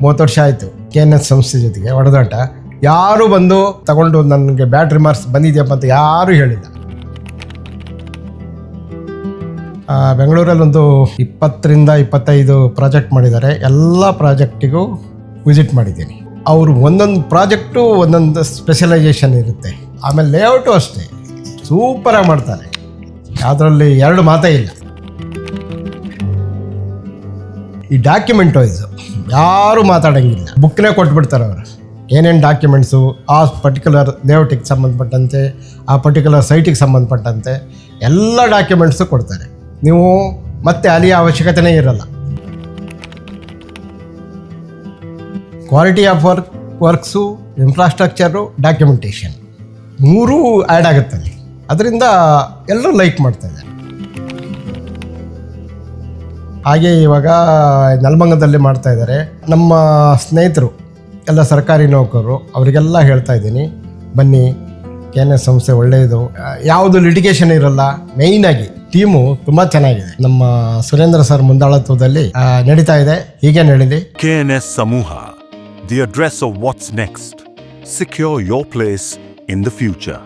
30 ವರ್ಷ ಆಯಿತು KNS ಸಂಸ್ಥೆ ಜೊತೆಗೆ ಒಡೆದಾಟ. ಯಾರು ಬಂದು ತಗೊಂಡು ನನಗೆ ಬ್ಯಾಡ್ ರಿಮಾರ್ಕ್ಸ್ ಬಂದಿದೆಯಪ್ಪ ಅಂತ ಯಾರೂ ಹೇಳಿಲ್ಲ. ಬೆಂಗಳೂರಲ್ಲಿ ಒಂದು 20ರಿಂದ 25 ಪ್ರಾಜೆಕ್ಟ್ ಮಾಡಿದ್ದಾರೆ. ಎಲ್ಲ ಪ್ರಾಜೆಕ್ಟಿಗೂ ವಿಸಿಟ್ ಮಾಡಿದ್ದೀನಿ. ಅವರು ಒಂದೊಂದು ಪ್ರಾಜೆಕ್ಟು ಒಂದೊಂದು ಸ್ಪೆಷಲೈಸೇಷನ್ ಇರುತ್ತೆ. ಆಮೇಲೆ ಲೇಔಟು ಅಷ್ಟೇ ಸೂಪರಾಗಿ ಮಾಡ್ತಾರೆ, ಅದರಲ್ಲಿ 2 ಮಾತೇ ಇಲ್ಲ. ಈ ಡಾಕ್ಯುಮೆಂಟ್ ವೈಸು ಯಾರೂ ಮಾತಾಡೋಂಗಿಲ್ಲ, ಬುಕ್ನೇ ಕೊಟ್ಬಿಡ್ತಾರೆ ಅವರು. ಏನೇನು ಡಾಕ್ಯುಮೆಂಟ್ಸು ಆ ಪರ್ಟಿಕ್ಯುಲರ್ ಲೇಔಟಿಗೆ ಸಂಬಂಧಪಟ್ಟಂತೆ, ಆ ಪರ್ಟಿಕ್ಯುಲರ್ ಸೈಟಿಗೆ ಸಂಬಂಧಪಟ್ಟಂತೆ ಎಲ್ಲ ಡಾಕ್ಯುಮೆಂಟ್ಸು ಕೊಡ್ತಾರೆ. ನೀವು ಮತ್ತೆ ಅಲಿಯ ಅವಶ್ಯಕತೆಯೇ ಇರಲ್ಲ. Quality of works, infrastructure, documentation 3 add ಆಗುತ್ತೆ ಅಲ್ಲಿ. ಅದರಿಂದ ಎಲ್ಲರೂ ಲೈಕ್ ಮಾಡ್ತಾಯಿದ್ದಾರೆ. ಹಾಗೆ ಇವಾಗ ನೆಲಮಂಗಲದಲ್ಲಿ ಮಾಡ್ತಾಯಿದ್ದಾರೆ. ನಮ್ಮ ಸ್ನೇಹಿತರು ಎಲ್ಲ ಸರ್ಕಾರಿ ನೌಕರರು, ಅವರಿಗೆಲ್ಲ ಹೇಳ್ತಾ ಇದ್ದೀನಿ, ಬನ್ನಿ KNS ಸಂಸ್ಥೆ ಒಳ್ಳೆಯದು, ಯಾವುದು ಲಿಟಿಗೇಷನ್ ಇರಲ್ಲ. ಮೇಯ್ನಾಗಿ ಟೀಮು ತುಂಬ ಚೆನ್ನಾಗಿದೆ. ನಮ್ಮ ಸುರೇಂದ್ರ ಸರ್ ಮುಂದಾಳತ್ವದಲ್ಲಿ ನಡೀತಾ ಇದೆ, ಹೀಗೆ ನಡೀಲಿ. KNS Samuha, the address of what's next. Secure your place in the future.